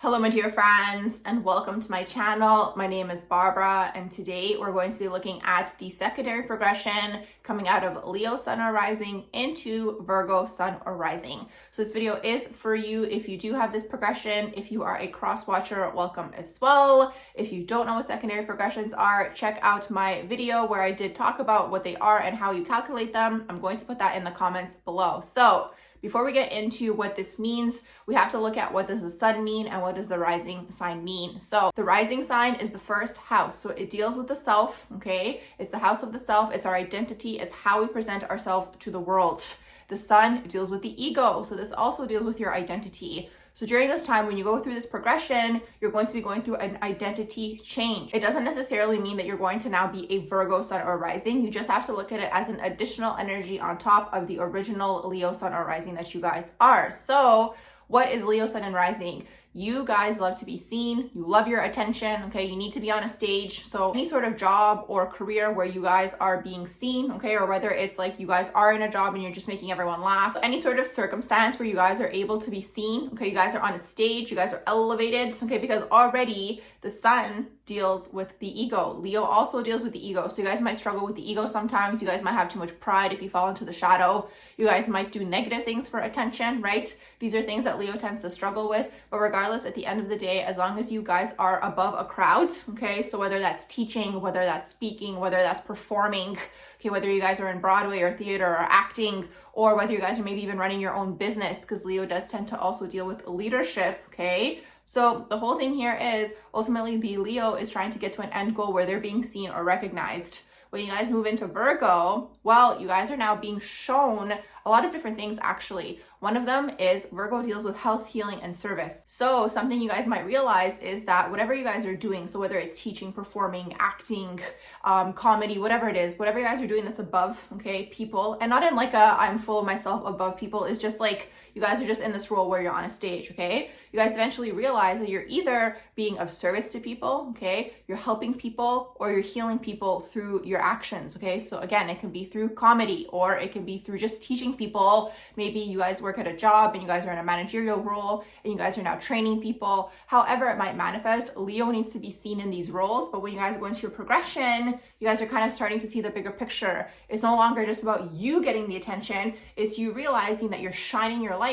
Hello my dear friends and welcome to my channel. My name is Barbara and today we're going to be looking at the secondary progression coming out of Leo Sun or Rising into Virgo Sun or Rising. So this video is for you if you do have this progression. If you are a cross watcher, welcome as well. If you don't know what secondary progressions are, check out my video where I did talk about what they are and how you calculate them. I'm going to put that in the comments below. So before we get into what this means, we have to look at what does the sun mean and what does the rising sign mean. So the rising sign is the first house. So it deals with the self, okay? It's the house of the self. It's our identity. It's how we present ourselves to the world. The sun deals with the ego. So this also deals with your identity. So during this time, when you go through this progression, you're going to be going through an identity change. It doesn't necessarily mean that you're going to now be a Virgo Sun or Rising. You just have to look at it as an additional energy on top of the original Leo Sun or Rising that you guys are. So what is Leo Sun and Rising? You guys love to be seen. You love your attention, okay? You need to be on a stage. So any sort of job or career where you guys are being seen, okay? Or whether it's like you guys are in a job and you're just making everyone laugh. Any sort of circumstance where you guys are able to be seen, okay? You guys are on a stage, you guys are elevated, okay? Because already the sun deals with the ego. Leo also deals with the ego. So you guys might struggle with the ego sometimes. You guys might have too much pride if you fall into the shadow. You guys might do negative things for attention, right? These are things that Leo tends to struggle with. But regardless, at the end of the day, as long as you guys are above a crowd, okay? So whether that's teaching, whether that's speaking, whether that's performing, okay, whether you guys are in Broadway or theater or acting, or whether you guys are maybe even running your own business, because Leo does tend to also deal with leadership, okay? So the whole thing here is ultimately the Leo is trying to get to an end goal where they're being seen or recognized. When you guys move into Virgo, well, you guys are now being shown a lot of different things actually. One of them is Virgo deals with health, healing, and service. So something you guys might realize is that whatever you guys are doing, so whether it's teaching, performing, acting, comedy, whatever it is, whatever you guys are doing that's above, okay, people, and not in like a I'm full of myself above people, it's just like you guys are just in this role where you're on a stage, okay? You guys eventually realize that you're either being of service to people, okay? You're helping people or you're healing people through your actions, okay? So again, it can be through comedy or it can be through just teaching people. Maybe you guys work at a job and you guys are in a managerial role and you guys are now training people. However it might manifest, Leo needs to be seen in these roles. But when you guys go into your progression, you guys are kind of starting to see the bigger picture. It's no longer just about you getting the attention. It's you realizing that you're shining your light,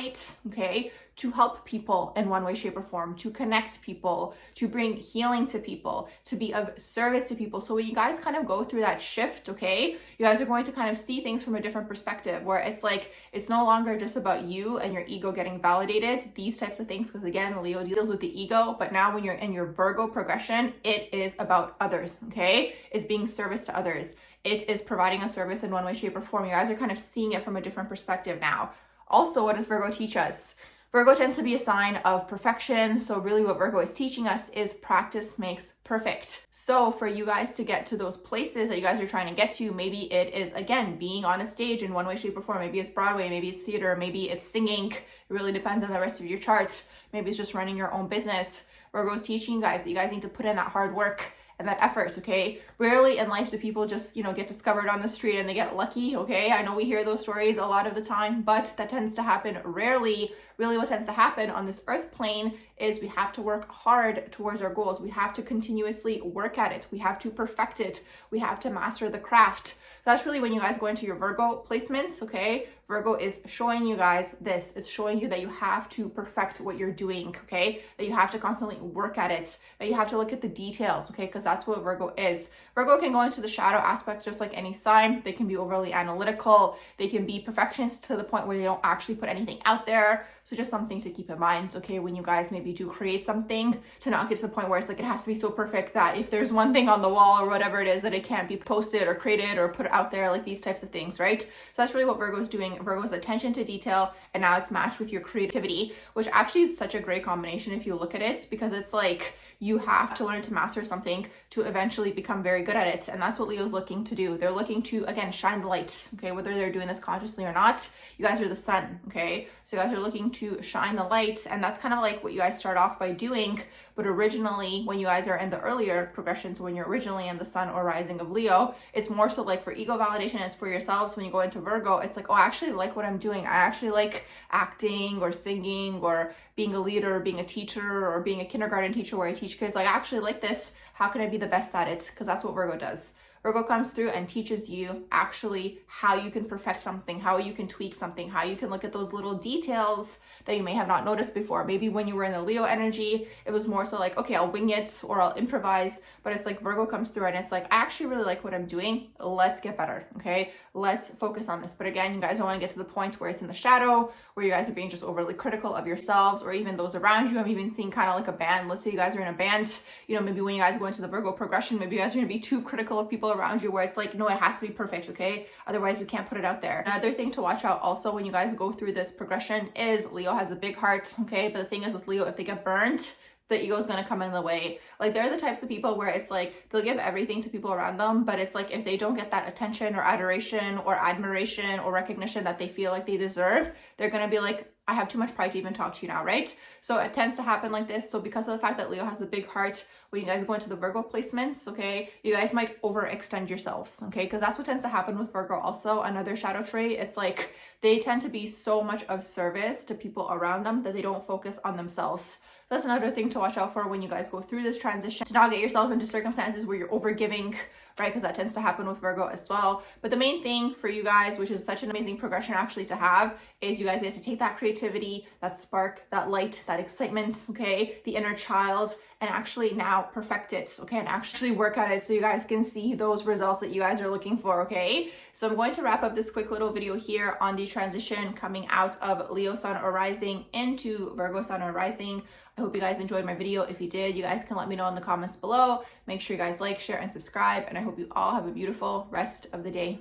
okay, to help people in one way, shape, or form, to connect people, to bring healing to people, to be of service to people. So when you guys kind of go through that shift, okay, you guys are going to kind of see things from a different perspective where it's like, it's no longer just about you and your ego getting validated, these types of things, because again, Leo deals with the ego, but now when you're in your Virgo progression, it is about others, okay? It's being service to others. It is providing a service in one way, shape, or form. You guys are kind of seeing it from a different perspective now. Also, what does Virgo teach us? Virgo tends to be a sign of perfection. So really what Virgo is teaching us is practice makes perfect. So for you guys to get to those places that you guys are trying to get to, maybe it is, again, being on a stage in one way, shape, or form. Maybe it's Broadway, maybe it's theater, maybe it's singing. It really depends on the rest of your chart. Maybe it's just running your own business. Virgo is teaching you guys that you guys need to put in that hard work and that effort, okay? Rarely in life do people just, get discovered on the street and they get lucky, okay? I know we hear those stories a lot of the time, but that tends to happen rarely. Really what tends to happen on this earth plane is we have to work hard towards our goals. We have to continuously work at it. We have to perfect it. We have to master the craft. That's really when you guys go into your Virgo placements, okay? Virgo is showing you guys this. It's showing you that you have to perfect what you're doing, okay? That you have to constantly work at it, that you have to look at the details, okay? Because that's what Virgo is. Virgo can go into the shadow aspects just like any sign. They can be overly analytical. They can be perfectionists to the point where they don't actually put anything out there. So just something to keep in mind, okay? When you guys maybe do create something, to not get to the point where it's like it has to be so perfect that if there's one thing on the wall or whatever it is that it can't be posted or created or put out there, like these types of things, right? So that's really what Virgo is doing. Virgo's attention to detail, and now it's matched with your creativity, which actually is such a great combination if you look at it, because it's like you have to learn to master something to eventually become very good at it. And that's what Leo's looking to do. They're looking to, again, shine the light, okay? Whether they're doing this consciously or not, you guys are the sun, okay? So you guys are looking to shine the light, and that's kind of like what you guys guys start off by doing. But originally, when you guys are in the earlier progressions, when you're originally in the sun or rising of Leo, it's more so like for ego validation, it's for yourselves. When you go into Virgo, it's like, oh, I actually like what I'm doing. I actually like acting or singing or being a leader or being a teacher or being a kindergarten teacher where I teach kids. Like, I actually like this. How can I be the best at it? Because that's what Virgo does. Virgo comes through and teaches you actually how you can perfect something, how you can tweak something, how you can look at those little details that you may have not noticed before. Maybe when you were in the Leo energy, it was more so like, okay, I'll wing it or I'll improvise. But it's like Virgo comes through and it's like, I actually really like what I'm doing. Let's get better, okay? Let's focus on this. But again, you guys don't want to get to the point where it's in the shadow, where you guys are being just overly critical of yourselves or even those around you. I'm even seeing kind of like a band. Let's say you guys are in a band, you know, maybe when you guys go into the Virgo progression, maybe you guys are going to be too critical of people around you where it's like, no, it has to be perfect, okay? Otherwise, we can't put it out there. Another thing to watch out also when you guys go through this progression is Leo has a big heart, okay? But the thing is with Leo, if they get burned, the ego is going to come in the way. Like, they're the types of people where it's like they'll give everything to people around them, but it's like if they don't get that attention or adoration or admiration or recognition that they feel like they deserve, they're going to be like, I have too much pride to even talk to you now, right? So it tends to happen like this. So because of the fact that Leo has a big heart, when you guys go into the Virgo placements, okay, you guys might overextend yourselves, okay? Because that's what tends to happen with Virgo also. Another shadow trait, it's like they tend to be so much of service to people around them that they don't focus on themselves. That's another thing to watch out for when you guys go through this transition, to not get yourselves into circumstances where you're overgiving, right? Because that tends to happen with Virgo as well. But the main thing for you guys, which is such an amazing progression actually to have, is you guys get to take that creativity, that spark, that light, that excitement, okay, the inner child, and actually now perfect it, okay, and actually work at it so you guys can see those results that you guys are looking for, okay? So I'm going to wrap up this quick little video here on the transition coming out of Leo Sun or Rising into Virgo Sun or Rising. I hope you guys enjoyed my video. If you did, you guys can let me know in the comments below. Make sure you guys like, share, and subscribe, and I hope you all have a beautiful rest of the day.